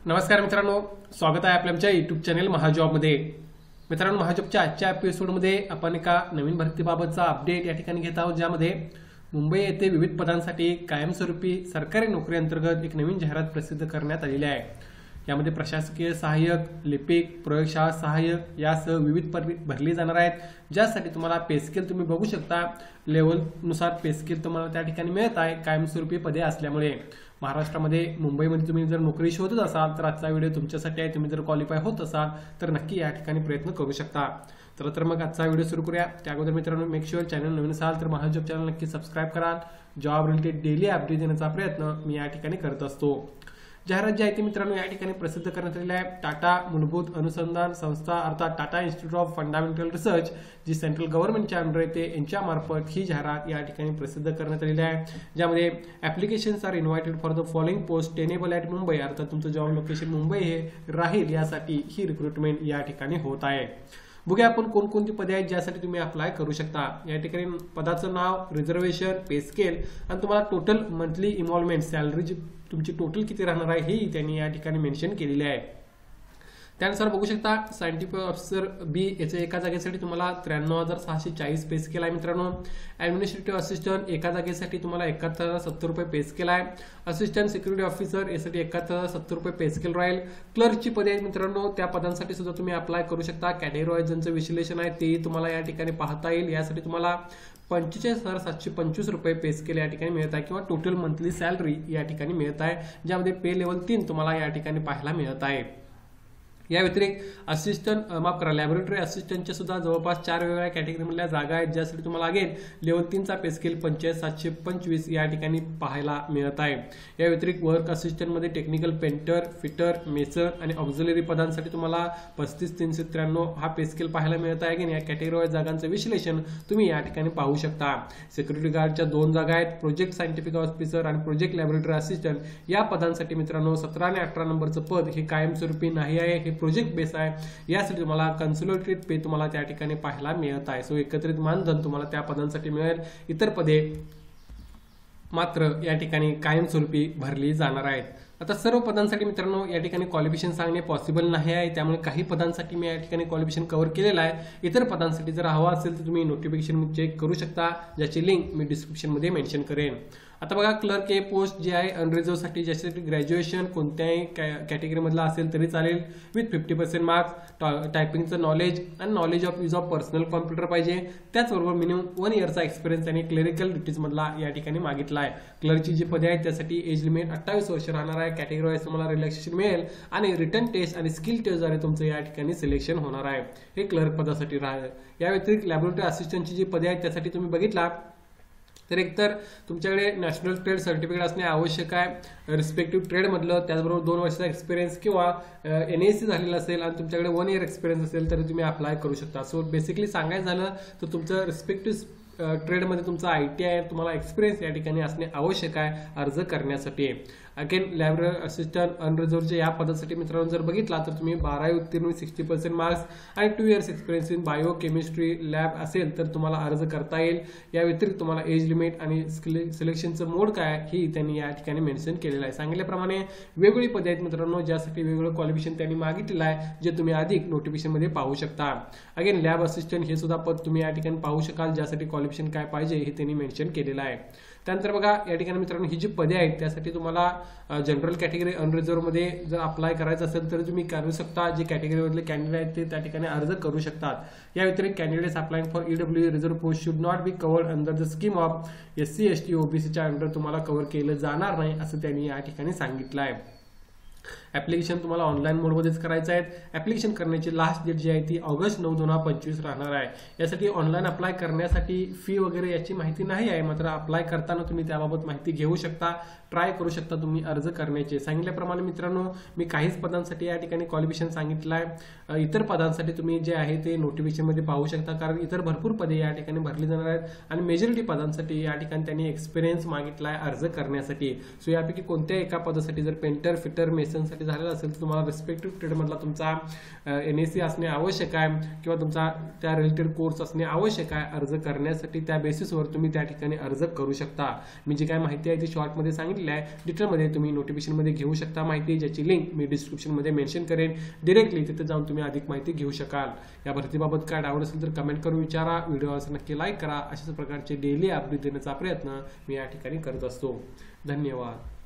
नमस्कार मित्रांनो, स्वागत आहे आपल्या आमच्या युट्यूब चॅनल महाजॉबमध्ये। मित्रांनो, महाजॉबच्या आजच्या एपिसोडमध्ये आपण एका नवीन भरतीबाबतचा अपडेट या ठिकाणी घेत आहोत, ज्यामध्ये मुंबई येथे विविध पदांसाठी कायमस्वरूपी सरकारी नोकरी अंतर्गत एक नवीन जाहिरात प्रसिद्ध करण्यात आलेली आहे। यामध्ये प्रशासकीय सहाय्यक, लिपिक, प्रयोगशाळा सहाय्यक यासह विविध पदे भरली जाणार आहेत, ज्यासाठी तुम्हाला पे स्केल तुम्ही बघू शकता। लेवलनुसार पे स्केल तुम्हाला त्या ठिकाणी मिळत आहे कायमस्वरूपी पदे असल्यामुळे। महाराष्ट्रामध्ये मुंबईमध्ये तुम्ही जर नोकरी शोधत असाल तर आजचा व्हिडिओ तुमच्यासाठी आहे। तुम्ही जर क्वालिफाय होत असाल तर नक्की या ठिकाणी प्रयत्न करू शकता। तर मग आजचा व्हिडिओ सुरू करूया। त्या अगोदर मित्रांनो, मेक शुअर चॅनल नवीन असाल तर महाजॉब चॅनल नक्की सबस्क्राइब कराल। जॉब रिलेटेड डेली अपडेट देण्याचा प्रयत्न मी या ठिकाणी करत असतो। जाहिरात जी आहे ती मित्रांनो या ठिकाणी प्रसिद्ध करण्यात आलेली आहे। टाटा मूलभूत अनुसंधान संस्था अर्थात Tata institute of fundamental research, जी सेंट्रल गव्हर्नमेंटच्या अंडर येते, यांच्या मार्फत ही जाहिरात या ठिकाणी प्रसिद्ध करण्यात आलेली आहे। ज्यामध्ये applications are invited for the following post tenable at Mumbai, अर्थात तुमचं जॉब लोकेशन मुंबई हे राहील, यासाठी ही रिक्रुटमेंट या ठिकाणी होत आहे। बघूया आपण कोणकोणती पदे आहेत ज्यासाठी तुम्ही अप्लाय करू शकता। या ठिकाणी पदाचं नाव, रिझर्वेशन, पे स्केल आणि तुम्हाला टोटल मंथली इन्व्हॉल्वमेंट सॅलरी तुमची टोटल किती राहणार आहे हे त्यांनी या ठिकाणी मेन्शन केलेले आहे। त्यानुसार बघू शकता, सायंटिफिक ऑफिसर बी याच्या एका जागेसाठी तुम्हाला 93,640 पे स्केल आहे मित्रांनो। ऍडमिनिस्ट्रेटिव्ह असिस्टंट एका जागेसाठी तुम्हाला 71,070 रुपये पे स्केल आहे। असिस्टंट सिक्युरिटी ऑफिसर यासाठी 71,070 रुपये पे स्केल राहील। क्लर्कची पदे आहेत मित्रांनो, त्या पदांसाठी सुद्धा तुम्ही अप्लाय करू शकता। कॅटेगरी वाईज ज्यांचं विश्लेषण आहे ते तुम्हाला या ठिकाणी पाहता येईल। यासाठी तुम्हाला 45,725 रुपये पे स्केल या ठिकाणी मिळत आहे, किंवा टोटल मंथली सॅलरी या ठिकाणी मिळत आहे, ज्यामध्ये पे लेवल 3 तुम्हाला या ठिकाणी पाहायला मिळत आहे। या व्यतिरिक्त असिस्टंट लॅबोरेटरी असिस्टंटच्या सुद्धा जवळपास 4 वेगवेगळ्या कॅटेगरीमधल्या जागा आहेत, ज्यासाठी तुम्हाला अगेन लेवल 3चा पे स्केल 45,725 या ठिकाणी पाहायला मिळत आहे। या व्यतिरिक्त वर्क असिस्टंटमध्ये टेक्निकल पेंटर, फिटर, मेसर आणि ऑक्झिलरी पदांसाठी तुम्हाला 35,393 हा पे स्केल पाहायला मिळत आहे। अगेन या कॅटेगरी वाईज जागांचं विश्लेषण तुम्ही या ठिकाणी पाहू शकता। सिक्युरिटी गार्डच्या 2 जागा आहेत, प्रोजेक्ट सायंटिफिक ऑफिसर आणि प्रोजेक्ट लॅबोरेटरी असिस्टंट या पदांसाठी मित्रांनो 17 आणि 18 नंबरचं पद हे कायमस्वरूपी नाही आहे, हे प्रोजेक्ट बेस आहे। यासाठी तुम्हाला कन्सोलिडेटेड पे तुम्हाला त्या ठिकाणी पाहायला मिळत आहे। सो एकत्रित मानधन तुम्हाला त्या पदांसाठी मिळेल। इतर पदे मात्र या ठिकाणी कायमस्वरूपी भरली जाणार आहेत। आता सर्व पदांसाठी मित्रांनो या ठिकाणी क्वालिफिकेशन सांगणे पॉसिबल नाही आहे, त्यामुळे काही पदांसाठी मी या ठिकाणी क्वालिफिकेशन कव्हर केलेलं आहे। इतर पदांसाठी जर हवा असेल तर तुम्ही नोटिफिकेशन चेक करू शकता, ज्याची लिंक मी डिस्क्रिप्शन मध्ये मेन्शन करेन। आता बघा, क्लर्क हे पोस्ट जी आहे अनरिझर्व साठी, ज्यासाठी ग्रॅज्युएशन कोणत्याही कॅटेगरी मधला असेल तरी चालेल, विथ 50% मार्क्स, टायपिंगचं नॉलेज आणि knowledge of use of personal computer पाहिजे। त्याचबरोबर मिनिमम 1 इयरचा एक्सपिरियन्स आणि क्लेरिकल ड्युटीज मधला या ठिकाणी मागितला आहे। क्लर्कची जी पदे आहेत त्यासाठी एज लिमिट 28 वर्ष राहणार आहे। कॅटेगरी वाईज तुम्हाला रिलॅक्सेशन मिळेल आणि रिटर्न टेस्ट आणि स्किल टेस्टद्वारे तुमचं या ठिकाणी सिलेक्शन होणार आहे। हे क्लर्क पदासाठी राहील। या व्यतिरिक्त लॅबोरेटरी असिस्टंटची जी पदे आहेत त्यासाठी तुम्ही बघितला तर एकतर तुमच्याकडे नॅशनल ट्रेड सर्टिफिकेट असणे आवश्यक आहे, रिस्पेक्टिव्ह ट्रेडमधलं, त्याचबरोबर 2 वर्षाचा एक्सपिरियन्स किंवा NAC झालेला असेल आणि तुमच्याकडे 1 इयर एक्सपिरियन्स असेल तर तुम्ही अप्लाय करू शकता। सो बेसिकली सांगायचं झालं तर तुमचं रिस्पेक्टिव्ह ट्रेडमध्ये तुमचा ITI तुम्हाला एक्सपिरियन्स या ठिकाणी असणे आवश्यक आहे अर्ज करण्यासाठी। अगेन लॅबोरेटरी असिस्टंट अनरिझर्वच्या या पदासाठी मित्रांनो जर बघितला तर तुम्ही 12वी उत्तीर्ण 60% मार्क्स आणि 2 years experience in bio chemistry lab असेल तर तुम्हाला अर्ज करता येईल। या व्यतिरिक्त तुम्हाला एज लिमिट आणि सिलेक्शनचं मोड काय आहे ही त्यांनी या ठिकाणी मेन्शन केलेलं आहे। सांगितल्याप्रमाणे वेगवेगळी पदे आहेत मित्रांनो, ज्यासाठी वेगवेगळं क्वालिफिकेशन त्यांनी मागितलेलं आहे, जे तुम्ही अधिक नोटिफिकेशन मध्ये पाहू शकता। अगेन लॅब असिस्टंट हे सुद्धा पद तुम्ही या ठिकाणी पाहू शकाल, ज्यासाठी क्वालिफिकेशन काय पाहिजे हे त्यांनी मेन्शन केलेलं आहे। त्यानंतर बघा, या ठिकाणी मित्रांनो ही जी पदे आहेत त्यासाठी तुम्हाला जनरल कॅटेगरी अनरिझर्व मध्ये जर अप्लाय करायचं असेल तर तुम्ही करू शकता। जे कॅटेगरी मधले कॅन्डिडेट आहेत ते त्या ठिकाणी अर्ज करू शकतात। या व्यतिरिक्त candidates applying for EWE reserve post should not be covered under the scheme of SC ST OBC च्या अंडर तुम्हाला कव्हर केलं जाणार नाही, असं त्यांनी या ठिकाणी सांगितलं आहे। ऍप्लिकेशन तुम्हाला ऑनलाईन मोडमध्येच करायचं आहे। ऍप्लिकेशन करण्याची लास्ट डेट जी आहे ती ऑगस्ट 9, 2025 राहणार आहे। यासाठी ऑनलाईन अप्लाय करण्यासाठी फी वगैरे याची माहिती नाही आहे, मात्र अप्लाय करताना तुम्ही त्याबाबत माहिती घेऊ शकता, ट्राय करू शकता तुम्ही अर्ज करण्याचे। सांगितल्याप्रमाणे मित्रांनो मी काहीच पदांसाठी या ठिकाणी क्वालिफिकेशन सांगितलं आहे। इतर पदांसाठी तुम्ही जे आहे ते नोटिफिकेशन मध्ये पाहू शकता, कारण इतर भरपूर पदे या ठिकाणी भरली जाणार आहेत आणि मेजॉरिटी पदांसाठी या ठिकाणी त्यांनी एक्सपिरियन्स मागितला आहे अर्ज करण्यासाठी। सो यापैकी कोणत्याही एका पदासाठी जर पेंटर, फिटर, मेसन पोझिशनसाठी झालेला असेल तर तुम्हाला रिस्पेक्टिव्ह ट्रेडमधला तुमचा NSE असणे आवश्यक आहे किंवा तुमचा त्या रिलेटेड कोर्स असणे आवश्यक आहे अर्ज करण्यासाठी. त्या बेसिसवर तुम्ही त्या ठिकाणी अर्ज करू शकता. मी जी काय माहिती आहे ती शॉर्टमध्ये सांगितली आहे, डिटेलमध्ये तुम्ही नोटिफिकेशनमध्ये घेऊ शकता माहिती, ज्याची लिंक मी डिस्क्रिप्शनमध्ये मेन्शन करेन. डिरेक्टली तिथे जाऊन तुम्ही अधिक माहिती घेऊ शकाल. या भरतीबाबत काय डाऊट असेल तर कमेंट करून विचारा, व्हिडिओ असं नक्की लाईक करा. अशाच प्रकारचे डेली अपडेट देण्याचा प्रयत्न मी या ठिकाणी करत असतो. धन्यवाद.